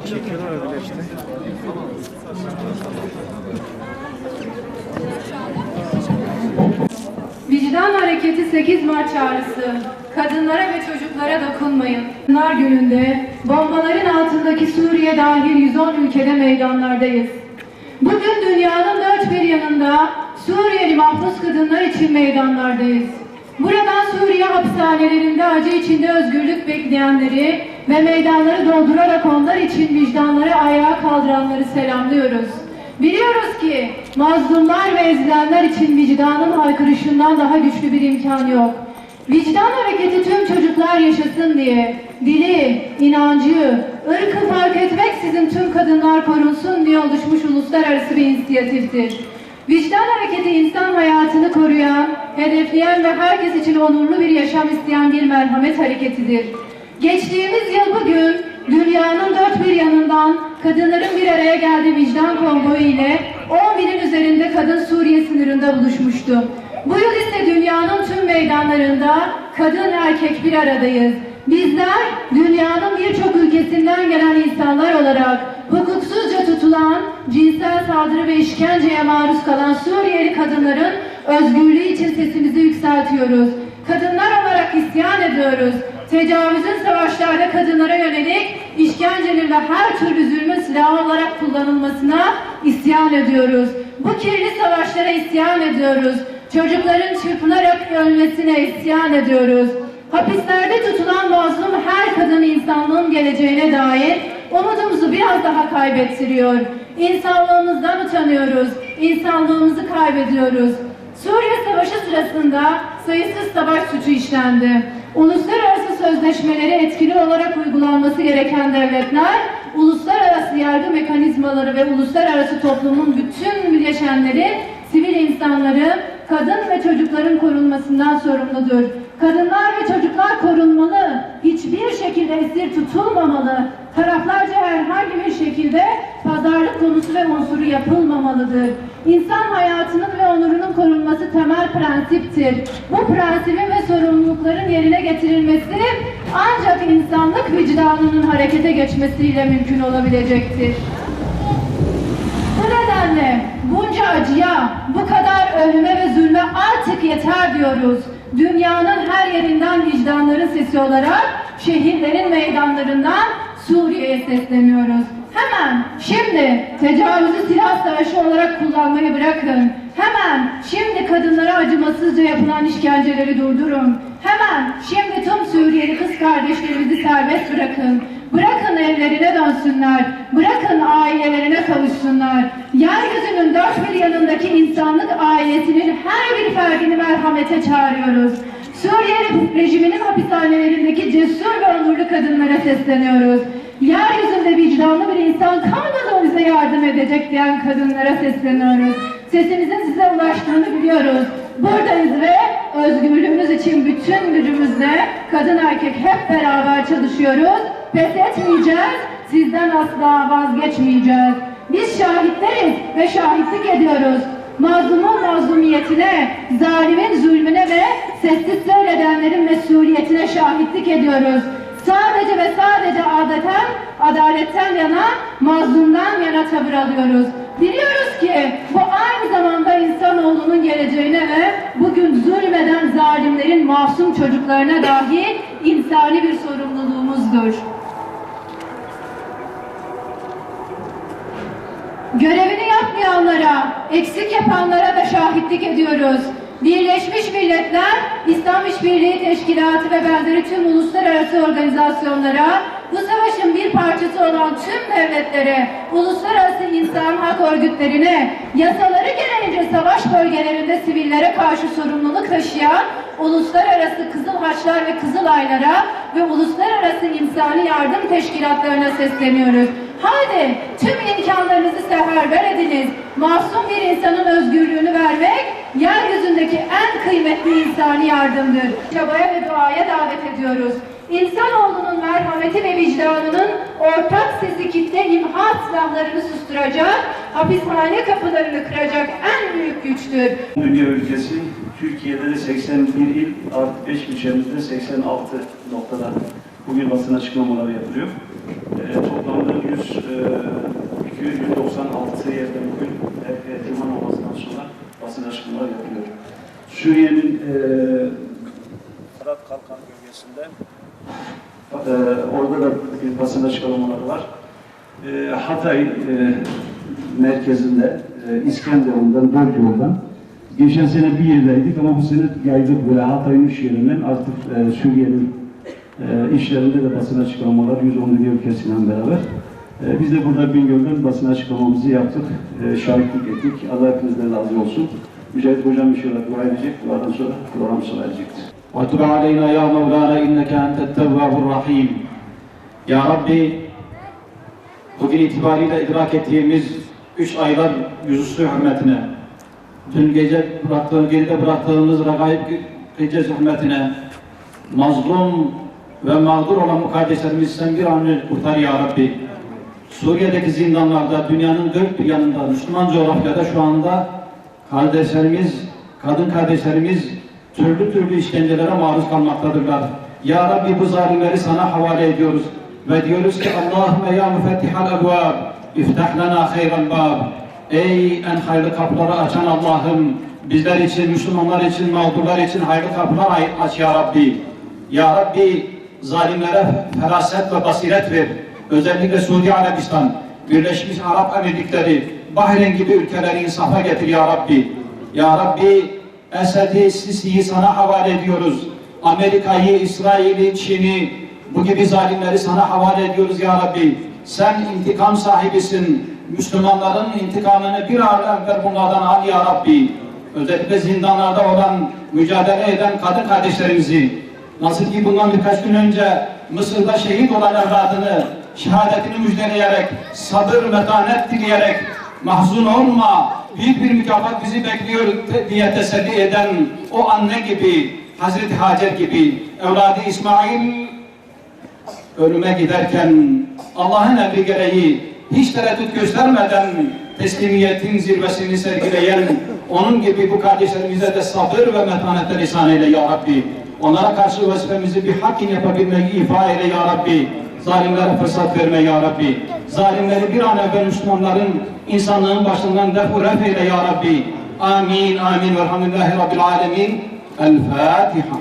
Şeker öyle işte. Vicdan Hareketi 8 Mart çağrısı. Kadınlara ve çocuklara dokunmayın. Kadınlar gününde bombaların altındaki Suriye dahil 110 ülkede meydanlardayız. Bugün dünyanın dört bir yanında Suriyeli mahpus kadınlar için meydanlardayız. Buradan Suriye hapishanelerinde acı içinde özgürlük bekleyenleri ve meydanları doldurarak onlar için vicdanları ayağa kaldıranları selamlıyoruz. Biliyoruz ki mazlumlar ve ezilenler için vicdanın haykırışından daha güçlü bir imkan yok. Vicdan hareketi tüm çocuklar yaşasın diye, dili, inancı, ırkı fark etmeksizin tüm kadınlar korunsun diye oluşmuş uluslararası bir inisiyatiftir. Vicdan hareketi insan hayatını koruyan, hedefleyen ve herkes için onurlu bir yaşam isteyen bir merhamet hareketidir. Geçtiğimiz yıl bugün dünyanın dört bir yanından kadınların bir araya geldiği vicdan konvoyu ile 10.000'in üzerinde kadın Suriye sınırında buluşmuştu. Bu yıl ise dünyanın tüm meydanlarında kadın erkek bir aradayız. Bizler dünyanın birçok ülkesinden gelen insanlar olarak hukuksuzca tutulan, cinsel saldırı ve işkenceye maruz kalan Suriyeli kadınların özgürlüğü için sesimizi yükseltiyoruz. Kadınlar olarak isyan ediyoruz. Tecavüzün savaşlarda kadınlara yönelik işkencenin ve her türlü zulmün silahı olarak kullanılmasına isyan ediyoruz. Bu kirli savaşlara isyan ediyoruz. Çocukların çırpınarak ölmesine isyan ediyoruz. Hapislerde tutulan mazlum her kadın insanlığın geleceğine dair umudumuzu biraz daha kaybettiriyor. İnsanlığımızdan utanıyoruz. İnsanlığımızı kaybediyoruz. Suriye Savaşı sırasında sayısız savaş suçu işlendi. Uluslararası sözleşmeleri etkili olarak uygulanması gereken devletler, uluslararası yargı mekanizmaları ve uluslararası toplumun bütün bileşenleri, sivil insanları, kadın ve çocukların korunmasından sorumludur. Kadınlar ve çocuklar korunmalı, hiçbir şekilde esir tutulmamalı, taraflarca herhangi bir şekilde pazarlık konusu ve unsuru yapılmamalıdır. İnsan hayatının ve onurunun korunması temel prensiptir. Bu prensibin ve sorumlulukların yerine getirilmesi ancak insanlık vicdanının harekete geçmesiyle mümkün olabilecektir. Bu nedenle bunca acıya, bu kadar ölüme ve zulme artık yeter diyoruz. Dünyanın her yerinden vicdanların sesi olarak şehirlerin meydanlarından Suriye'ye sesleniyoruz. Hemen şimdi tecavüzü silah savaşı olarak kullanmayı bırakın. Hemen şimdi kadınlara acımasızca yapılan işkenceleri durdurun. Hemen şimdi tüm Suriyeli kız kardeşlerimizi serbest bırakın. Bırakın evlerine dönsünler. Bırakın ailelerine kavuşsunlar. Yeryüzünün dört bir yanındaki insanlık ailesinin her bir ferdini merhamete çağırıyoruz. Suriye rejiminin hapishanelerindeki cesur ve onurlu kadınlara sesleniyoruz. Yeryüzünde vicdanlı bir insan kalmadan bize yardım edecek diyen kadınlara sesleniyoruz. Sesimizin size ulaştığını biliyoruz. Buradayız ve özgürlüğümüz için bütün gücümüzle kadın erkek hep beraber çalışıyoruz. Pes etmeyeceğiz, sizden asla vazgeçmeyeceğiz. Biz şahitleriz ve şahitlik ediyoruz. Mazlumun mazlumiyetine, zalimin zulmüne ve sessiz seyredenlerin mesuliyetine şahitlik ediyoruz. Sadece ve sadece adaletten yana, mazlumdan yana tavır alıyoruz. Biliyoruz ki bu aynı zamanda insanoğlunun geleceğine ve bugün zulmeden zalimlerin masum çocuklarına dahi insani bir sorumluluğumuzdur. Görevini yapmayanlara, eksik yapanlara da şahitlik ediyoruz. Birleşmiş Milletler, İslam İşbirliği Teşkilatı ve benzeri tüm uluslararası organizasyonlara, bu savaşın bir parçası olan tüm devletlere, uluslararası insan hak örgütlerine, yasaları gereğince savaş bölgelerinde sivillere karşı sorumluluk taşıyan uluslararası Kızıl Haçlar ve Kızılaylara ve uluslararası insani yardım teşkilatlarına sesleniyoruz. Hadi tüm imkanlarınızı seferber ediniz. Masum bir insanın özgürlüğünü vermek, yeryüzündeki en kıymetli insani yardımdır. Çabaya ve duaya davet ediyoruz. İnsanoğlunun merhameti ve vicdanının ortak sesi kitle imha silahlarını susturacak, hapishane kapılarını kıracak en büyük güçtür. Dünya ülkesi Türkiye'de de 81 il artı 5 ilçemizde 86 noktada bugün basın açıklamaları yapılıyor. Toplamda 196 yerde bugün Cuma namazından sonra basın açıklamaları yapılıyor. Suriye'nin Fırat Kalkan bölgesinde orada da bir basın açıklamaları var. Hatay merkezinde İskenderun'dan, dört yoldan geçen sene bir yerdeydik ama bu sene yaydık böyle Hatay'ın üç yerinden artık Suriye'nin işlerinde de basın açıklamaları 111 ülkesiyle beraber. Biz de burada Bingöl'den basın açıklamamızı yaptık, şahitlik ettik. Allah hepinizden razı olsun. Mücahit Hocam inşallah dua edecek, duadan sonra program sona erecektir. وَتُبْ عَلَيْنَا يَا مَوْلَانَا اِنَّكَ أَنْتَ التَّوَّابُ الرَّحِيمُ. Ya Rabbi, bugün itibariyle idrak ettiğimiz 3 aylar yüzüstü hürmetine, dün gece geride bıraktığımız regaib gecesi hürmetine, mazlum ve mağdur olan bu kardeşlerimizden bir an önce kurtar ya Rabbi. Suriye'deki zindanlarda, dünyanın dört bir yanında, Müslüman coğrafyada şu anda kardeşlerimiz, kadın kardeşlerimiz türlü işkencelere maruz kalmaktadırlar. Ya Rabbi bu zalimleri sana havale ediyoruz. Ve diyoruz ki Allahümme ya müfettihal ebvab, iftah lana hayral bab. Ey en hayırlı kapıları açan Allah'ım, bizler için, Müslümanlar için, mağdurlar için hayırlı kapılar aç ya Rabbi. Ya Rabbi zalimlere feraset ve basiret ver. Özellikle Suudi Arabistan, Birleşmiş Arap Emirlikleri, Bahreyn gibi ülkeleri insafa getir ya Rabbi. Ya Rabbi, Esed'i, Sisi'yi sana havale ediyoruz. Amerika'yı, İsrail'i, Çin'i, bu gibi zalimleri sana havale ediyoruz ya Rabbi. Sen intikam sahibisin. Müslümanların intikamını bir an evvel bunlardan al ya Rabbi. Özellikle zindanlarda olan, mücadele eden kadın kardeşlerimizi, nasıl ki bundan birkaç gün önce Mısır'da şehit olan evladını, şehadetini müjdeleyerek, sabır, metanet dileyerek, mahzun olma, büyük bir mükafat bizi bekliyor diye teselli eden o anne gibi, Hazreti Hacer gibi, evladı İsmail ölüme giderken Allah'ın emri gereği hiç tereddüt göstermeden teslimiyetin zirvesini sergileyen onun gibi bu kardeşlerimize de sabır ve metanetten ihsan eyle ya Rabbi. Onlara karşı vazifemizi bir hakkın yapabilmeyi ifa eyle ya Rabbi. Zalimlere fırsat verme ya Rabbi. Zalimleri bir an evvel Müslümanların, insanlığın başından ref eyle ya Rabbi. Amin, amin. Velhamdülillahi Rabbil alemin. El Fatiha.